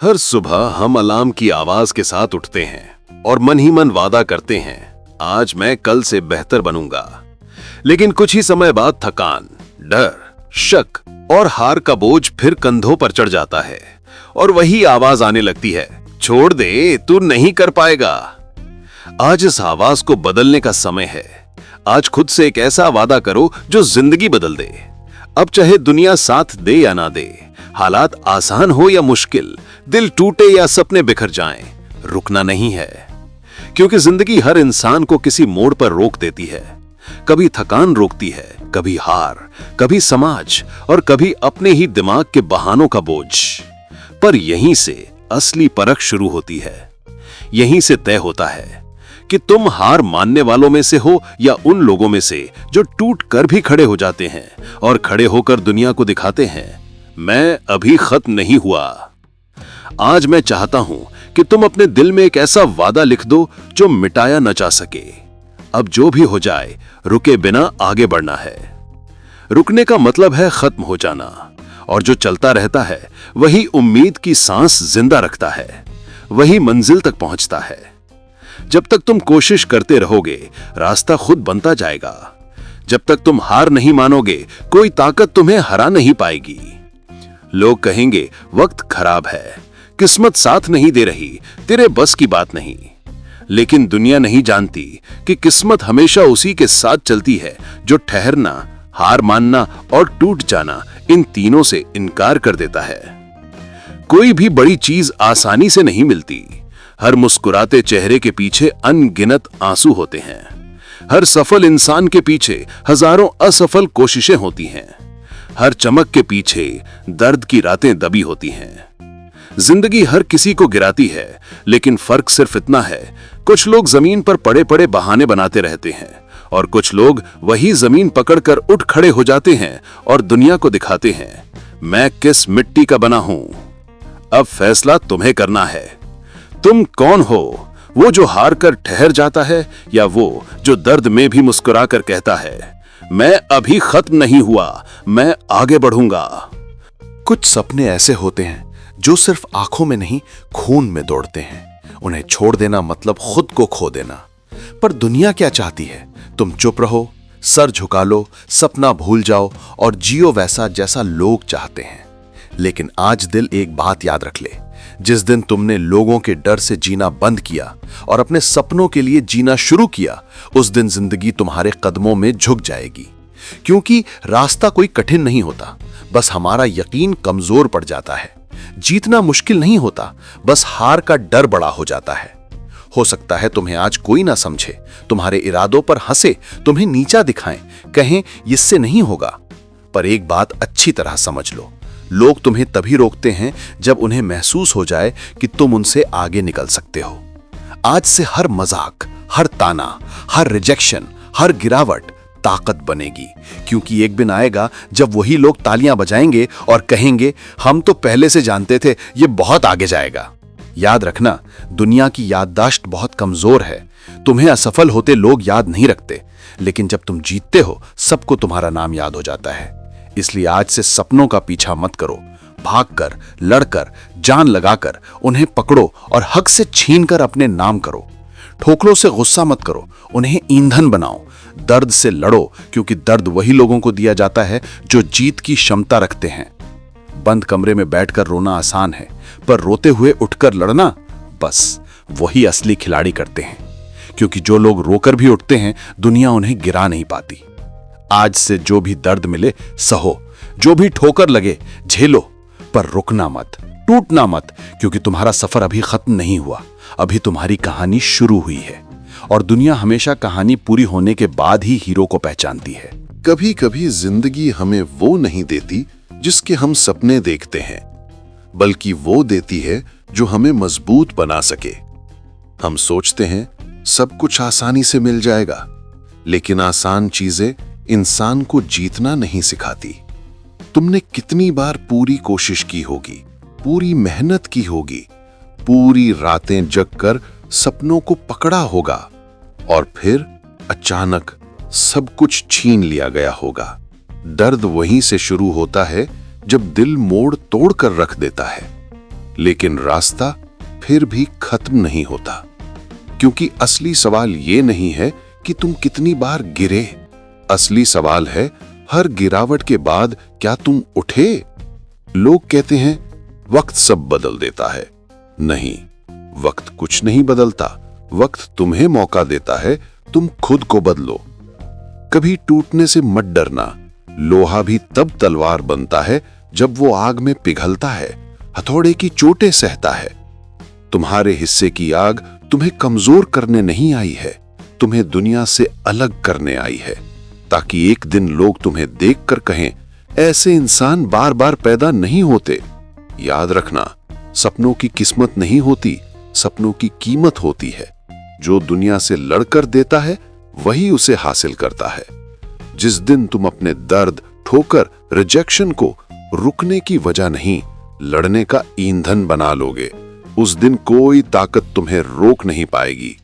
हर सुबह हम अलार्म की आवाज के साथ उठते हैं और मन ही मन वादा करते हैं, आज मैं कल से बेहतर बनूंगा। लेकिन कुछ ही समय बाद थकान, डर, शक और हार का बोझ फिर कंधों पर चढ़ जाता है और वही आवाज आने लगती है, छोड़ दे, तू नहीं कर पाएगा। आज इस आवाज को बदलने का समय है। आज खुद से एक ऐसा वादा करो जो जिंदगी बदल दे। अब चाहे दुनिया साथ दे या ना दे, हालात आसान हो या मुश्किल, दिल टूटे या सपने बिखर जाएं, रुकना नहीं है। क्योंकि जिंदगी हर इंसान को किसी मोड़ पर रोक देती है। कभी थकान रोकती है, कभी हार, कभी समाज और कभी अपने ही दिमाग के बहानों का बोझ। पर यहीं से असली परख शुरू होती है। यहीं से तय होता है कि तुम हार मानने वालों में से हो या उन लोगों में से जो टूट कर भी खड़े हो जाते हैं और खड़े होकर दुनिया को दिखाते हैं, मैं अभी खत्म नहीं हुआ। आज मैं चाहता हूं कि तुम अपने दिल में एक ऐसा वादा लिख दो जो मिटाया न जा सके। अब जो भी हो जाए, रुके बिना आगे बढ़ना है। रुकने का मतलब है खत्म हो जाना, और जो चलता रहता है वही उम्मीद की सांस जिंदा रखता है, वही मंजिल तक पहुंचता है। जब तक तुम कोशिश करते रहोगे, रास्ता खुद बनता जाएगा। जब तक तुम हार नहीं मानोगे, कोई ताकत तुम्हें हरा नहीं पाएगी। लोग कहेंगे वक्त खराब है, किस्मत साथ नहीं दे रही, तेरे बस की बात नहीं। लेकिन दुनिया नहीं जानती कि किस्मत हमेशा उसी के साथ चलती है जो ठहरना, हार मानना और टूट जाना, इन तीनों से इनकार कर देता है। कोई भी बड़ी चीज आसानी से नहीं मिलती। हर मुस्कुराते चेहरे के पीछे अनगिनत आंसू होते हैं। हर सफल इंसान के पीछे हजारों असफल कोशिशें होती हैं। हर चमक के पीछे दर्द की रातें दबी होती हैं। जिंदगी हर किसी को गिराती है, लेकिन फर्क सिर्फ इतना है, कुछ लोग जमीन पर पड़े पड़े बहाने बनाते रहते हैं और कुछ लोग वही जमीन पकड़कर उठ खड़े हो जाते हैं और दुनिया को दिखाते हैं, मैं किस मिट्टी का बना हूं। अब फैसला तुम्हें करना है। तुम कौन हो, वो जो हार कर ठहर जाता है या वो जो दर्द में भी मुस्कुराकर कहता है, मैं अभी खत्म नहीं हुआ, मैं आगे बढ़ूंगा। कुछ सपने ऐसे होते हैं जो सिर्फ आंखों में नहीं, खून में दौड़ते हैं। उन्हें छोड़ देना मतलब खुद को खो देना। पर दुनिया क्या चाहती है? तुम चुप रहो, सर झुका लो, सपना भूल जाओ और जियो वैसा जैसा लोग चाहते हैं। लेकिन आज दिल एक बात याद रख ले, जिस दिन तुमने लोगों के डर से जीना बंद किया और अपने सपनों के लिए जीना शुरू किया, उस दिन जिंदगी तुम्हारे कदमों में झुक जाएगी। क्योंकि रास्ता कोई कठिन नहीं होता, बस हमारा यकीन कमजोर पड़ जाता है। जीतना मुश्किल नहीं होता, बस हार का डर बड़ा हो जाता है। हो सकता है तुम्हें आज कोई ना समझे, तुम्हारे इरादों पर हंसे, तुम्हें नीचा दिखाएं, कहें इससे नहीं होगा। पर एक बात अच्छी तरह समझ लो, लोग तुम्हें तभी रोकते हैं जब उन्हें महसूस हो जाए कि तुम उनसे आगे निकल सकते हो। आज से हर मजाक, हर ताना, हर रिजेक्शन, हर गिरावट ताकत बनेगी। क्योंकि एक दिन आएगा जब वही लोग तालियां बजाएंगे और कहेंगे, हम तो पहले से जानते थे ये बहुत आगे जाएगा। याद रखना, दुनिया की याददाश्त बहुत कमजोर है। तुम्हें असफल होते लोग याद नहीं रखते, लेकिन जब तुम जीतते हो सबको तुम्हारा नाम याद हो जाता है। इसलिए आज से सपनों का पीछा मत करो, भागकर, लड़कर, जान लगाकर उन्हें पकड़ो और हक से छीनकर अपने नाम करो। ठोकरों से गुस्सा मत करो, उन्हें ईंधन बनाओ। दर्द से लड़ो, क्योंकि दर्द वही लोगों को दिया जाता है जो जीत की क्षमता रखते हैं। बंद कमरे में बैठकर रोना आसान है, पर रोते हुए उठकर लड़ना, बस वही असली खिलाड़ी करते हैं। क्योंकि जो लोग रोकर भी उठते हैं, दुनिया उन्हें गिरा नहीं पाती। आज से जो भी दर्द मिले सहो, जो भी ठोकर लगे झेलो, पर रुकना मत, टूटना मत। क्योंकि तुम्हारा सफर अभी खत्म नहीं हुआ, अभी तुम्हारी कहानी शुरू हुई है। और दुनिया हमेशा कहानी पूरी होने के बाद ही हीरो को पहचानती है। कभी कभी जिंदगी हमें वो नहीं देती जिसके हम सपने देखते हैं, बल्कि वो देती है जो हमें मजबूत बना सके। हम सोचते हैं सब कुछ आसानी से मिल जाएगा, लेकिन आसान चीजें इंसान को जीतना नहीं सिखाती। तुमने कितनी बार पूरी कोशिश की होगी, पूरी मेहनत की होगी, पूरी रातें जगकर सपनों को पकड़ा होगा, और फिर अचानक सब कुछ छीन लिया गया होगा। दर्द वहीं से शुरू होता है जब दिल मोड़ तोड़ कर रख देता है। लेकिन रास्ता फिर भी खत्म नहीं होता, क्योंकि असली सवाल ये नहीं है कि तुम कितनी बार गिरे। असली सवाल है, हर गिरावट के बाद क्या तुम उठे? लोग कहते हैं वक्त सब बदल देता है। नहीं, वक्त कुछ नहीं बदलता। वक्त तुम्हें मौका देता है, तुम खुद को बदलो। कभी टूटने से मत डरना। लोहा भी तब तलवार बनता है जब वो आग में पिघलता है, हथौड़े की चोटें सहता है। तुम्हारे हिस्से की आग तुम्हें कमजोर करने नहीं आई है, तुम्हें दुनिया से अलग करने आई है, ताकि एक दिन लोग तुम्हें देखकर कहें, ऐसे इंसान बार बार पैदा नहीं होते। याद रखना, सपनों की किस्मत नहीं होती, सपनों की कीमत होती है। जो दुनिया से लड़कर देता है वही उसे हासिल करता है। जिस दिन तुम अपने दर्द, ठोकर, रिजेक्शन को रुकने की वजह नहीं, लड़ने का ईंधन बना लोगे, उस दिन कोई ताकत तुम्हें रोक नहीं पाएगी।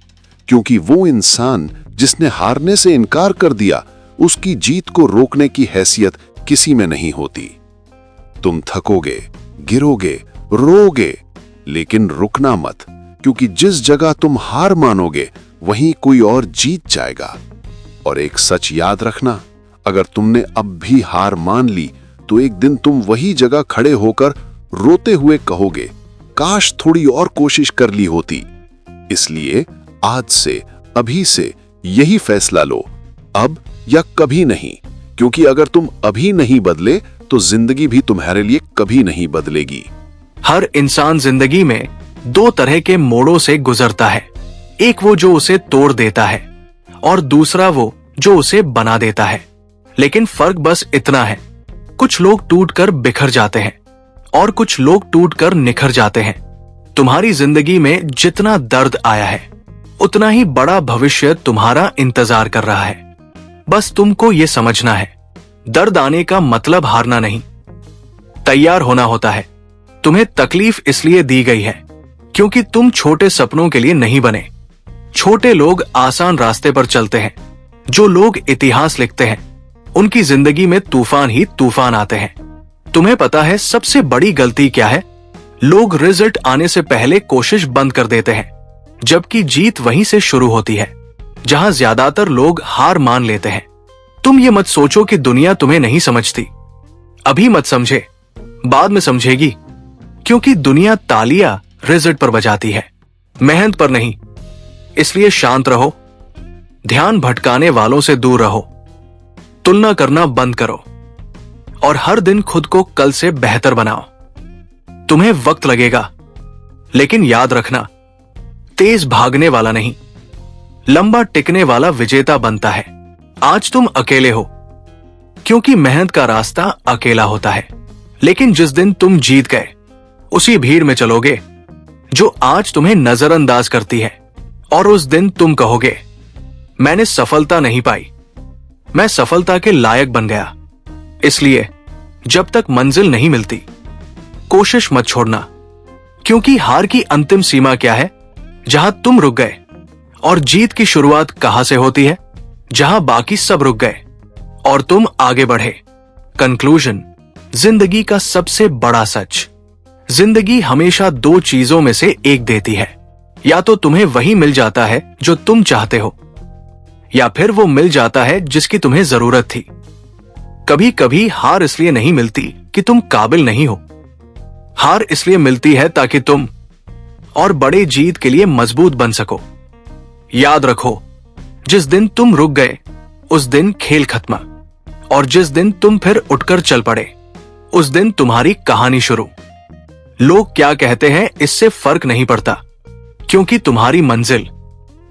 क्योंकि वो इंसान जिसने हारने से इनकार कर दिया, उसकी जीत को रोकने की हैसियत किसी में नहीं होती। तुम थकोगे, गिरोगे, रोगे, लेकिन रुकना मत, क्योंकि जिस जगह तुम हार मानोगे वहीं कोई और जीत जाएगा। और एक सच याद रखना, अगर तुमने अब भी हार मान ली तो एक दिन तुम वही जगह खड़े होकर रोते हुए कहोगे, काश थोड़ी और कोशिश कर ली होती। इसलिए आज से, अभी से यही फैसला लो, अब या कभी नहीं। क्योंकि अगर तुम अभी नहीं बदले तो जिंदगी भी तुम्हारे लिए कभी नहीं बदलेगी। हर इंसान जिंदगी में दो तरह के मोड़ों से गुजरता है। एक वो जो उसे तोड़ देता है और दूसरा वो जो उसे बना देता है। लेकिन फर्क बस इतना है, कुछ लोग टूटकर बिखर जाते हैं और कुछ लोग टूटकर निखर जाते हैं। तुम्हारी जिंदगी में जितना दर्द आया है उतना ही बड़ा भविष्य तुम्हारा इंतजार कर रहा है। बस तुमको ये समझना है, दर्द आने का मतलब हारना नहीं, तैयार होना होता है। तुम्हें तकलीफ इसलिए दी गई है क्योंकि तुम छोटे सपनों के लिए नहीं बने। छोटे लोग आसान रास्ते पर चलते हैं। जो लोग इतिहास लिखते हैं उनकी जिंदगी में तूफान ही तूफान आते हैं। तुम्हें पता है सबसे बड़ी गलती क्या है? लोग रिजल्ट आने से पहले कोशिश बंद कर देते हैं, जबकि जीत वहीं से शुरू होती है जहां ज्यादातर लोग हार मान लेते हैं। तुम ये मत सोचो कि दुनिया तुम्हें नहीं समझती। अभी मत समझे, बाद में समझेगी, क्योंकि दुनिया तालियां रिजल्ट पर बजाती है, मेहनत पर नहीं। इसलिए शांत रहो, ध्यान भटकाने वालों से दूर रहो, तुलना करना बंद करो और हर दिन खुद को कल से बेहतर बनाओ। तुम्हें वक्त लगेगा, लेकिन याद रखना, तेज भागने वाला नहीं, लंबा टिकने वाला विजेता बनता है। आज तुम अकेले हो क्योंकि मेहनत का रास्ता अकेला होता है। लेकिन जिस दिन तुम जीत गए, उसी भीड़ में चलोगे जो आज तुम्हें नजरअंदाज करती है, और उस दिन तुम कहोगे, मैंने सफलता नहीं पाई, मैं सफलता के लायक बन गया। इसलिए जब तक मंजिल नहीं मिलती, कोशिश मत छोड़ना, क्योंकि हार की अंतिम सीमा क्या है? जहां तुम रुक गए। और जीत की शुरुआत कहां से होती है? जहां बाकी सब रुक गए और तुम आगे बढ़े। कंक्लूजन, जिंदगी का सबसे बड़ा सच, जिंदगी हमेशा दो चीजों में से एक देती है। या तो तुम्हें वही मिल जाता है जो तुम चाहते हो, या फिर वो मिल जाता है जिसकी तुम्हें जरूरत थी। कभी कभी हार इसलिए नहीं मिलती कि तुम काबिल नहीं हो, हार इसलिए मिलती है ताकि तुम और बड़े जीत के लिए मजबूत बन सको। याद रखो, जिस दिन तुम रुक गए उस दिन खेल खत्म, और जिस दिन तुम फिर उठकर चल पड़े उस दिन तुम्हारी कहानी शुरू। लोग क्या कहते हैं इससे फर्क नहीं पड़ता, क्योंकि तुम्हारी मंजिल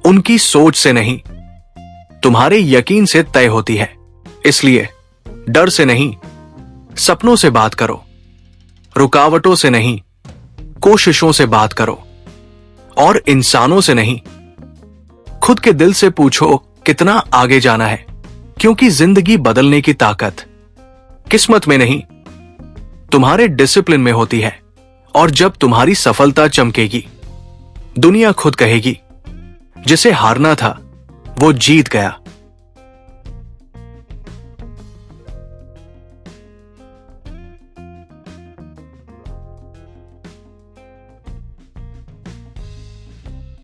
उनकी सोच से नहीं, तुम्हारे यकीन से तय होती है। इसलिए डर से नहीं, सपनों से बात करो, रुकावटों से नहीं, कोशिशों से बात करो, और इंसानों से नहीं, खुद के दिल से पूछो कितना आगे जाना है। क्योंकि जिंदगी बदलने की ताकत किस्मत में नहीं, तुम्हारे डिसिप्लिन में होती है। और जब तुम्हारी सफलता चमकेगी, दुनिया खुद कहेगी, जिसे हारना था वो जीत गया।